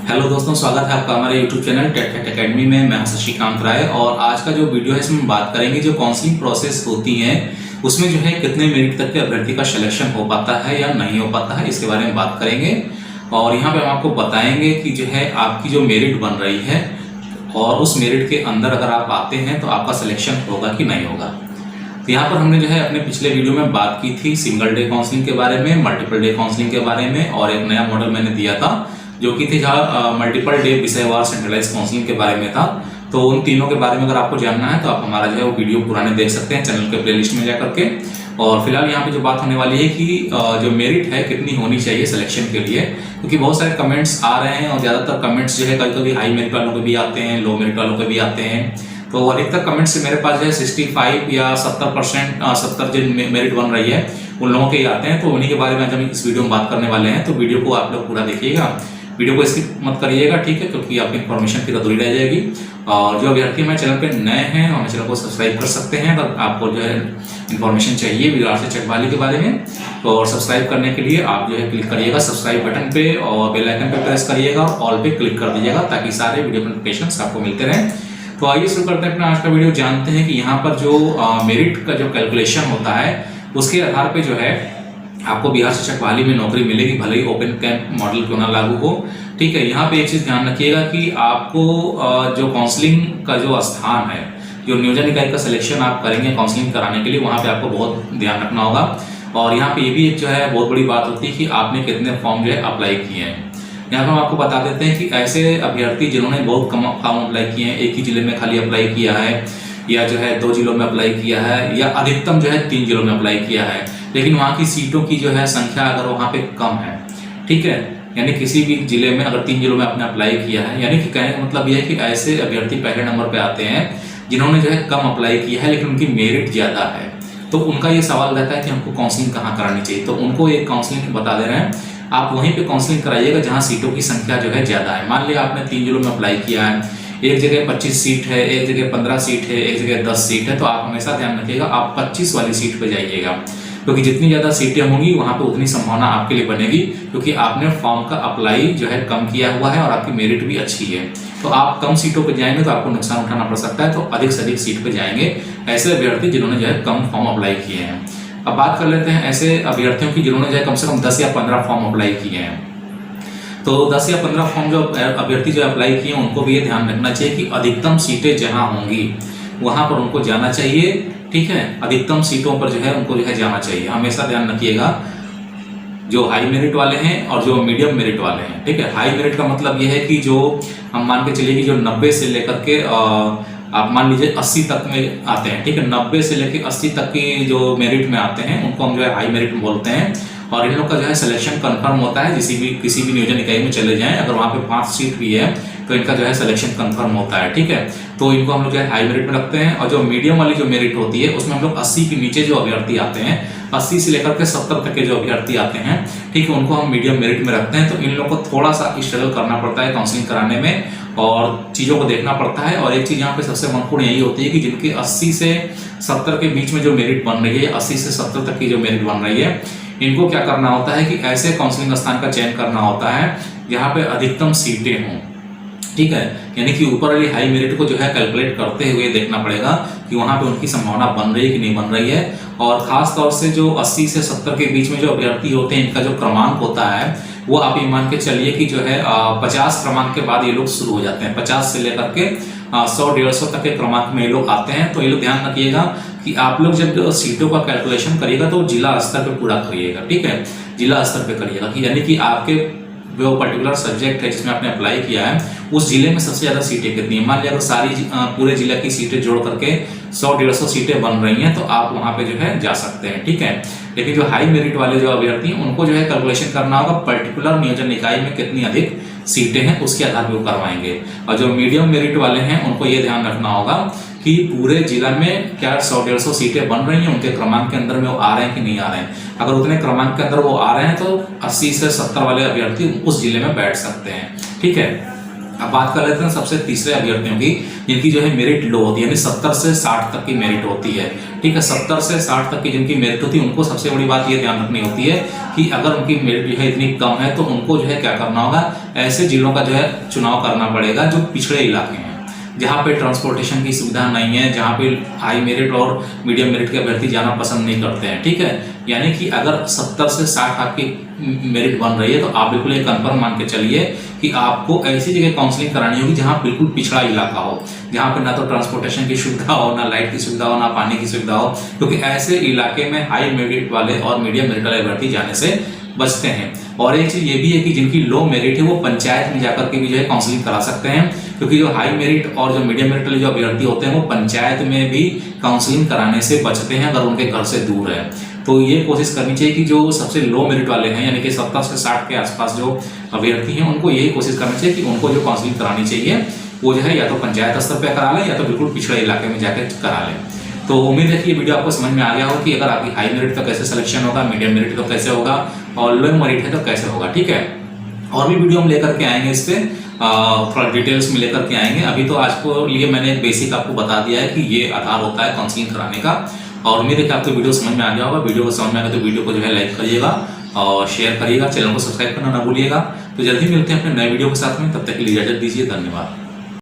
Hello दोस्तों, स्वागत है आपका हमारे YouTube channel Tech Fact Academy में। मैं हूं शशिकांत राय और आज का जो वीडियो है इसमें हम बात करेंगे जो काउंसलिंग प्रोसेस होती है उसमें जो है कितने मेरिट तक के अभ्यर्थी का सिलेक्शन हो पाता है या नहीं हो पाता है, इसके बारे में बात करेंगे। और यहाँ पे हम आपको बताएंगे कि जो है आपकी जो मेरिट बन रही है और उस मेरिट के अंदर अगर आप आते हैं तो आपका सिलेक्शन होगा कि नहीं होगा। तो यहाँ पर हमने जो है अपने पिछले वीडियो में बात की थी सिंगल डे काउंसलिंग के बारे में, मल्टीपल डे काउंसलिंग के बारे में, और एक नया मॉडल मैंने दिया था जो कि थी जहाँ मल्टीपल डे विषयवार सेंट्रलाइज काउंसलिंग के बारे में था। तो उन तीनों के बारे में अगर आपको जानना है तो आप हमारा जो है वो वीडियो पुराने देख सकते हैं चैनल के प्लेलिस्ट में जाकर के। और फिलहाल यहाँ पे जो बात होने वाली है कि जो मेरिट है कितनी होनी चाहिए सिलेक्शन के लिए, क्योंकि बहुत सारे कमेंट्स आ रहे हैं और ज़्यादातर कमेंट्स जो है कभी कभी हाई मेरिट वालों के भी आते हैं, लो मेरिट वालों के भी आते हैं। तो अधिकतर कमेंट्स से मेरे पास जो है 65 या 70% 70 जिन मेरिट बन रही है उन लोगों के ही आते हैं। तो उन्हीं के बारे में आज हम इस वीडियो में बात करने वाले हैं। तो वीडियो को आप लोग पूरा देखिएगा, वीडियो को स्किप मत करिएगा, ठीक है, क्योंकि आपकी इन्फॉर्मेशन फिर अधूरी रह जाएगी। और जो अभ्यर्थी हमारे चैनल पे नए हैं और हमारे चैनल को सब्सक्राइब कर सकते हैं अगर आपको जो है इन्फॉर्मेशन चाहिए विराट से चकवाली के बारे में। तो और सब्सक्राइब करने के लिए आप जो है क्लिक करिएगा सब्सक्राइब बटन पे और बेल आइकन पे प्रेस करिएगा और ऑल पे क्लिक कर दीजिएगा ताकि सारे वीडियो नोटिफिकेशन आपको मिलते रहें। तो आइए शुरू करते हैं अपना आज का वीडियो। जानते हैं कि यहाँ पर जो मेरिट का जो कैलकुलेशन होता है उसके आधार पे जो है आपको बिहार शिक्षक बहाली में नौकरी मिलेगी, भले ही ओपन कैंप मॉडल क्यों ना लागू हो, ठीक है। यहाँ पे एक चीज़ ध्यान रखिएगा कि आपको जो काउंसलिंग का जो स्थान है, जो नियोजन इकाई का सिलेक्शन आप करेंगे काउंसलिंग कराने के लिए, वहाँ पे आपको बहुत ध्यान रखना होगा। और यहाँ पे ये भी एक जो है बहुत बड़ी बात होती है कि आपने कितने फॉर्म जो है अप्लाई किए हैं। यहाँ पर हम आपको बता देते हैं कि ऐसे अभ्यर्थी जिन्होंने बहुत कम फॉर्म अप्लाई किए हैं, एक ही जिले में खाली अप्लाई किया है या जो है 2 जिलों में अप्लाई किया है या अधिकतम जो है 3 जिलों में अप्लाई किया है, लेकिन वहाँ की सीटों की जो है संख्या अगर वहाँ पे कम है, ठीक है, यानी किसी भी जिले में अगर 3 जिलों में आपने अप्लाई किया है, यानी कि कहने का मतलब यह है कि ऐसे अभ्यर्थी पहले नंबर पे आते हैं जिन्होंने जो है कम अप्लाई किया है लेकिन उनकी मेरिट ज़्यादा है। तो उनका ये सवाल रहता है कि हमको काउंसलिंग कहाँ करानी चाहिए। तो उनको एक काउंसलिंग बता दे रहे हैं, आप वहीं पे काउंसलिंग कराइएगा जहाँ सीटों की संख्या जो है ज़्यादा है। मान लिया आपने 3 जिलों में अप्लाई किया है, एक जगह 25 सीट है, एक जगह 15 सीट है, एक जगह 10 सीट है, तो आप हमेशा ध्यान रखिएगा आप 25 वाली सीट पे जाइएगा, क्योंकि जितनी ज़्यादा सीटें होंगी वहाँ पे उतनी संभावना आपके लिए बनेगी, क्योंकि आपने फॉर्म का अप्लाई जो है कम किया हुआ है और आपकी मेरिट भी अच्छी है। तो आप कम सीटों पर जाएंगे तो आपको नुकसान उठाना पड़ सकता है, तो अधिक से अधिक सीट पर जाएंगे ऐसे अभ्यर्थी जिन्होंने जो है कम फॉर्म अप्लाई किए हैं। अब बात कर लेते हैं ऐसे अभ्यर्थियों की जिन्होंने जो है कम से कम 10 या 15 फॉर्म अप्लाई किए हैं। तो 10 या 15 फॉर्म जो अभ्यर्थी जो अप्लाई किए हैं उनको भी ये ध्यान रखना चाहिए कि अधिकतम सीटें जहां होंगी वहां पर उनको जाना चाहिए, ठीक है। अधिकतम सीटों पर जो है उनको जो है जाना चाहिए। हमेशा ध्यान रखिएगा जो हाई मेरिट वाले हैं और जो मीडियम मेरिट वाले हैं, ठीक है। हाई मेरिट का मतलब यह है कि जो हम मान के चलिए कि जो 90 से लेकर के आप मान लीजिए 80 तक में आते हैं, ठीक है, 90 से लेकर 80 तक की जो मेरिट में आते हैं उनको हम जो है हाई मेरिट बोलते हैं। और इन लोग का जो है सिलेक्शन कंफर्म होता है, किसी भी नियोजन इकाई में चले जाएं, अगर वहाँ पे 5 सीट भी है तो इनका जो है सिलेक्शन कंफर्म होता है, ठीक है। तो इनको हम लोग जो है हाई मेरिट में रखते हैं। और जो मीडियम वाली जो मेरिट होती है उसमें हम लोग 80 के नीचे जो अभ्यर्थी आते हैं, 80 से लेकर के 70 तक के जो अभ्यर्थी आते हैं, ठीक है, उनको हम मीडियम मेरिट में रखते हैं। तो इन लोगों को थोड़ा सा स्ट्रगल करना पड़ता है काउंसलिंग कराने में और चीज़ों को देखना पड़ता है। और एक चीज़ यहाँ पे सबसे महत्वपूर्ण यही होती है कि जिनकी 80 से 70 के बीच में जो मेरिट बन रही है, 80 से 70 तक की जो मेरिट बन रही है, इनको क्या करना होता है कि ऐसे काउंसलिंग स्थान का चयन करना होता है जहाँ पे अधिकतम सीटें हों, ठीक है। यानी कि ऊपर वाली हाई मेरिट को जो है कैलकुलेट करते हुए देखना पड़ेगा कि वहाँ पे उनकी संभावना बन रही है कि नहीं बन रही है। और खास तौर से जो 80 से 70 के बीच में जो अभ्यर्थी होते हैं इनका जो क्रमांक होता है वो आप ये मान के चलिए कि जो है 50 क्रमांक के बाद ये लोग शुरू हो जाते हैं। 50 से लेकर के 100-150 तक के क्रमांक में ये लोग आते हैं। तो ये लोग ध्यान रखिएगा कि आप लोग जब सीटों का कैलकुलेशन करिएगा तो जिला स्तर पे पूरा करिएगा, ठीक है, जिला स्तर पे करिएगा कि यानी कि आपके जो पर्टिकुलर सब्जेक्ट है जिसमें आपने अप्लाई किया है उस जिले में सबसे ज़्यादा सीटें कितनी है। मान लिया अगर सारी पूरे जिले की सीटें जोड़ करके 100-150 सीटें बन रही हैं तो आप वहाँ पे जो है जा सकते हैं, ठीक है। लेकिन जो हाई मेरिट वाले जो अभ्यर्थी हैं उनको जो है कैलकुलेशन करना होगा पर्टिकुलर नियोजन इकाई में कितनी अधिक सीटें हैं उसके आधार पर वो करवाएंगे। और जो मीडियम मेरिट वाले हैं उनको ये ध्यान रखना होगा कि पूरे जिला में क्या 100-150 सीटें बन रही हैं, उनके क्रमांक के अंदर में वो आ रहे हैं कि नहीं आ रहे हैं। अगर उतने क्रमांक के अंदर वो आ रहे हैं तो 80 से 70 वाले अभ्यर्थी उस जिले में बैठ सकते हैं, ठीक है। अब बात कर लेते हैं सबसे तीसरे अभ्यर्थियों की, जिनकी जो है मेरिट लो होती है, यानी 70 से 60 तक की मेरिट होती है। ठीक है, 70 से 60 तक की जिनकी मेरिट होती है उनको सबसे बड़ी बात ये ध्यान रखनी होती है कि अगर उनकी मेरिट जो है इतनी कम है तो उनको जो है क्या करना होगा, ऐसे जिलों का जो है चुनाव करना पड़ेगा जो पिछड़े इलाके हैं, जहाँ पे ट्रांसपोर्टेशन की सुविधा नहीं है, जहाँ पे हाई मेरिट और मीडियम मेरिट के अभ्यर्थी जाना पसंद नहीं करते हैं। ठीक है, यानी कि अगर 70 से 60 आपकी मेरिट बन रही है तो आप बिल्कुल ये कंफर्म मान के चलिए कि आपको ऐसी जगह काउंसलिंग करानी होगी जहाँ बिल्कुल पिछड़ा इलाका हो, जहाँ पे ना तो ट्रांसपोर्टेशन की सुविधा हो, ना लाइट की सुविधा हो, ना पानी की सुविधा हो, क्योंकि ऐसे इलाके में हाई मेरिट वाले और मीडियम मेरिट वाले अभ्यर्थी जाने से बचते हैं। और एक चीज ये भी है कि जिनकी लो मेरिट है वो पंचायत में जाकर के भी जो है काउंसलिंग करा सकते हैं, क्योंकि जो हाई मेरिट और जो मीडियम मेरिट वाले जो अभ्यर्थी होते हैं वो पंचायत में भी काउंसलिंग कराने से बचते हैं अगर उनके घर से दूर है। तो ये कोशिश करनी चाहिए कि जो सबसे लो मेरिट वाले हैं, यानी कि 70 से 60 के आसपास जो अभ्यर्थी हैं, उनको यही कोशिश करनी चाहिए कि उनको जो काउंसलिंग करानी चाहिए वो जो है या तो पंचायत स्तर पर करा लें या तो बिल्कुल पिछड़े इलाके में जाकर करा लें। तो उम्मीद है कि ये वीडियो आपको समझ में आ गया हो कि अगर आपकी हाई मेरिट का कैसे सिलेक्शन होगा, मीडियम मेरिट का कैसे होगा और लो मेरिट है तो कैसे होगा। ठीक है, और भी वीडियो हम लेकर के आएंगे, इस पे थोड़ा डिटेल्स में लेकर के आएंगे। अभी तो आज को लिए मैंने एक बेसिक आपको बता दिया है कि ये आधार होता है काउंसलिंग कराने का, और उम्मीद है कि आपको वीडियो समझ में आ गया होगा। वीडियो को समझ में आ गया तो वीडियो को जो है लाइक करिएगा और शेयर करिएगा, चैनल को सब्सक्राइब करना ना भूलिएगा। तो जल्दी मिलते हैं अपने नए वीडियो के साथ में, तब तक के लिए इजाजत दीजिए, धन्यवाद।